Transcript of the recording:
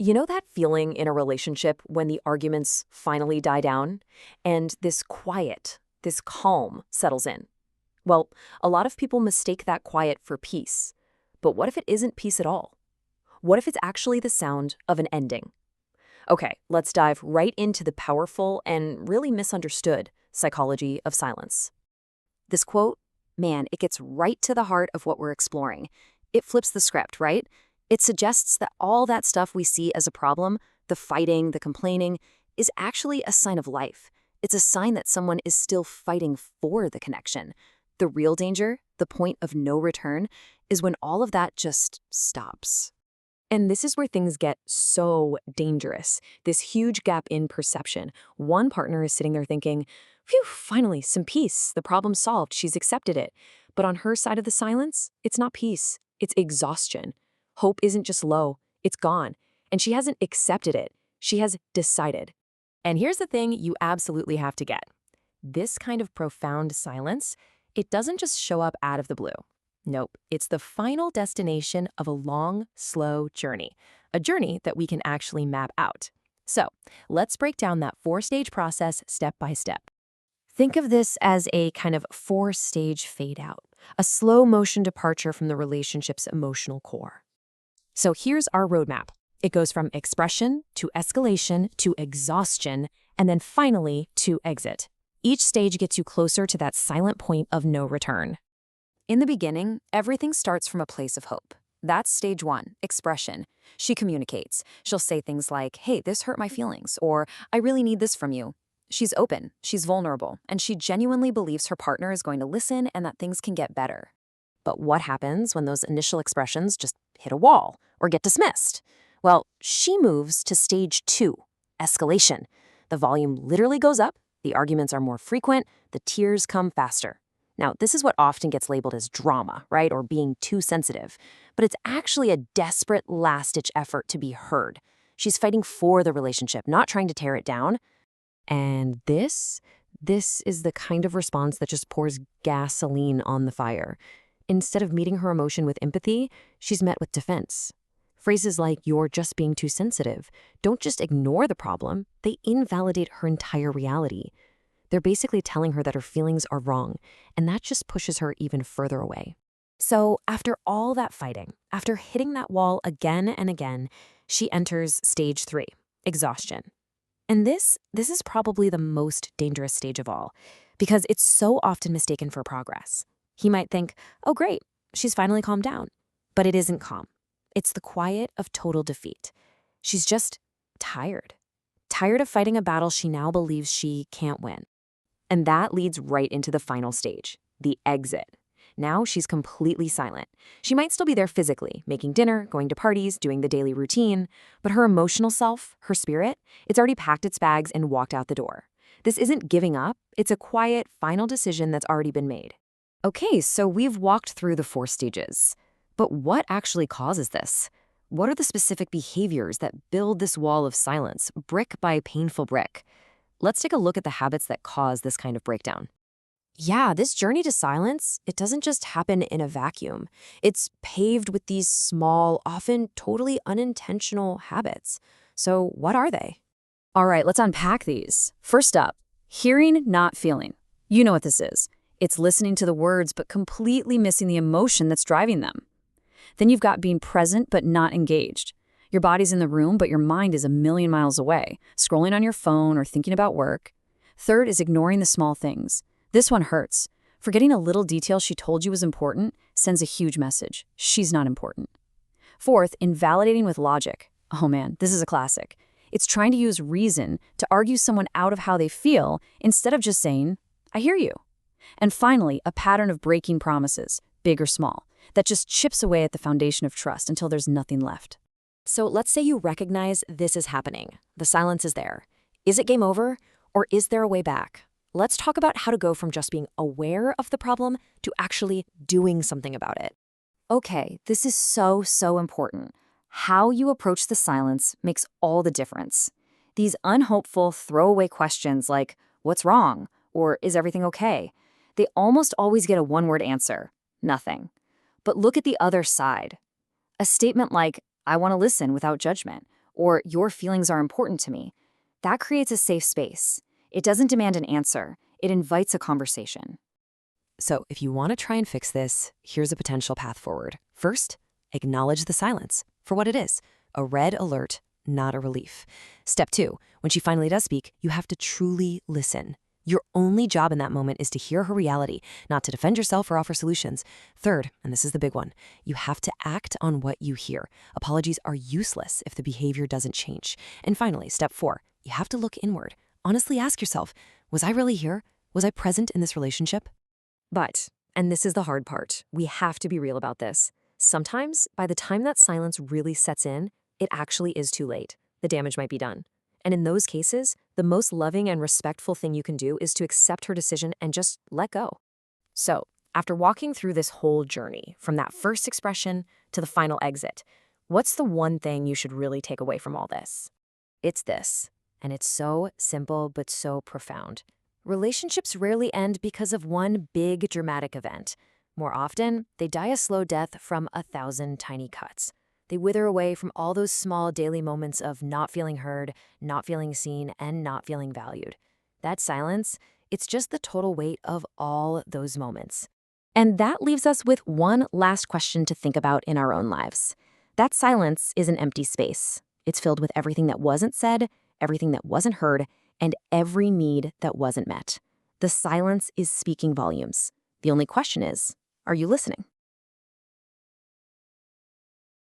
You know that feeling in a relationship when the arguments finally die down and this quiet, this calm settles in? Well, a lot of people mistake that quiet for peace. But what if it isn't peace at all? What if it's actually the sound of an ending? Okay, let's dive right into the powerful and really misunderstood psychology of silence. This quote, man, it gets right to the heart of what we're exploring. It flips the script, right? It suggests that all that stuff we see as a problem, the fighting, the complaining, is actually a sign of life. It's a sign that someone is still fighting for the connection. The real danger, the point of no return, is when all of that just stops. And this is where things get so dangerous. This huge gap in perception. One partner is sitting there thinking, phew, finally, some peace. The problem's solved. She's accepted it. But on her side of the silence, it's not peace. It's exhaustion. Hope isn't just low. It's gone. And she hasn't accepted it. She has decided. And here's the thing you absolutely have to get. This kind of profound silence, it doesn't just show up out of the blue. Nope, it's the final destination of a long, slow journey, a journey that we can actually map out. So let's break down that four-stage process step by step. Think of this as a kind of four-stage fade-out, a slow-motion departure from the relationship's emotional core. So here's our roadmap. It goes from expression to escalation to exhaustion, and then finally to exit. Each stage gets you closer to that silent point of no return. In the beginning, everything starts from a place of hope. That's stage one, expression. She communicates. She'll say things like, hey, this hurt my feelings, or I really need this from you. She's open, she's vulnerable, and she genuinely believes her partner is going to listen and that things can get better. But what happens when those initial expressions just hit a wall or get dismissed? Well, she moves to stage two, escalation. The volume literally goes up, the arguments are more frequent, the tears come faster. Now, this is what often gets labeled as drama, right, or being too sensitive. But it's actually a desperate last-ditch effort to be heard. She's fighting for the relationship, not trying to tear it down. And this is the kind of response that just pours gasoline on the fire. Instead of meeting her emotion with empathy, she's met with defense. Phrases like, you're just being too sensitive, don't just ignore the problem, they invalidate her entire reality. They're basically telling her that her feelings are wrong, and that just pushes her even further away. So after all that fighting, after hitting that wall again and again, she enters stage three, exhaustion. And this is probably the most dangerous stage of all, because it's so often mistaken for progress. He might think, oh great, she's finally calmed down. But it isn't calm. It's the quiet of total defeat. She's just tired. Tired of fighting a battle she now believes she can't win. And that leads right into the final stage, the exit. Now she's completely silent. She might still be there physically, making dinner, going to parties, doing the daily routine, but her emotional self, her spirit, it's already packed its bags and walked out the door. This isn't giving up, it's a quiet, final decision that's already been made. Okay, so we've walked through the four stages. But what actually causes this? What are the specific behaviors that build this wall of silence, brick by painful brick? Let's take a look at the habits that cause this kind of breakdown. Yeah, this journey to silence, it doesn't just happen in a vacuum. It's paved with these small, often totally unintentional habits. So what are they? All right, let's unpack these. First up, hearing, not feeling. You know what this is. It's listening to the words but completely missing the emotion that's driving them. Then you've got being present but not engaged. Your body's in the room, but your mind is a million miles away, scrolling on your phone or thinking about work. Third is ignoring the small things. This one hurts. Forgetting a little detail she told you was important sends a huge message. She's not important. Fourth, invalidating with logic. Oh man, this is a classic. It's trying to use reason to argue someone out of how they feel instead of just saying, I hear you. And finally, a pattern of breaking promises, big or small, that just chips away at the foundation of trust until there's nothing left. So let's say you recognize this is happening. The silence is there. Is it game over, or is there a way back? Let's talk about how to go from just being aware of the problem to actually doing something about it. Okay, this is so important. How you approach the silence makes all the difference. These unhopeful, throwaway questions like, what's wrong? Or is everything okay? They almost always get a one-word answer, nothing. But look at the other side. A statement like, I want to listen without judgment, or your feelings are important to me. That creates a safe space. It doesn't demand an answer. It invites a conversation. So if you want to try and fix this, here's a potential path forward. First, acknowledge the silence for what it is, a red alert, not a relief. Step 2, when she finally does speak, you have to truly listen. Your only job in that moment is to hear her reality, not to defend yourself or offer solutions. Third, and this is the big one, you have to act on what you hear. Apologies are useless if the behavior doesn't change. And finally, step 4, you have to look inward. Honestly ask yourself, was I really here? Was I present in this relationship? But, and this is the hard part, we have to be real about this. Sometimes, by the time that silence really sets in, it actually is too late. The damage might be done. And in those cases, the most loving and respectful thing you can do is to accept her decision and just let go. So, after walking through this whole journey, from that first expression to the final exit, what's the one thing you should really take away from all this? It's this, and it's so simple but so profound. Relationships rarely end because of one big dramatic event. More often, they die a slow death from 1,000 tiny cuts. They wither away from all those small daily moments of not feeling heard, not feeling seen, and not feeling valued. That silence, it's just the total weight of all those moments. And that leaves us with one last question to think about in our own lives. That silence is an empty space. It's filled with everything that wasn't said, everything that wasn't heard, and every need that wasn't met. The silence is speaking volumes. The only question is, are you listening?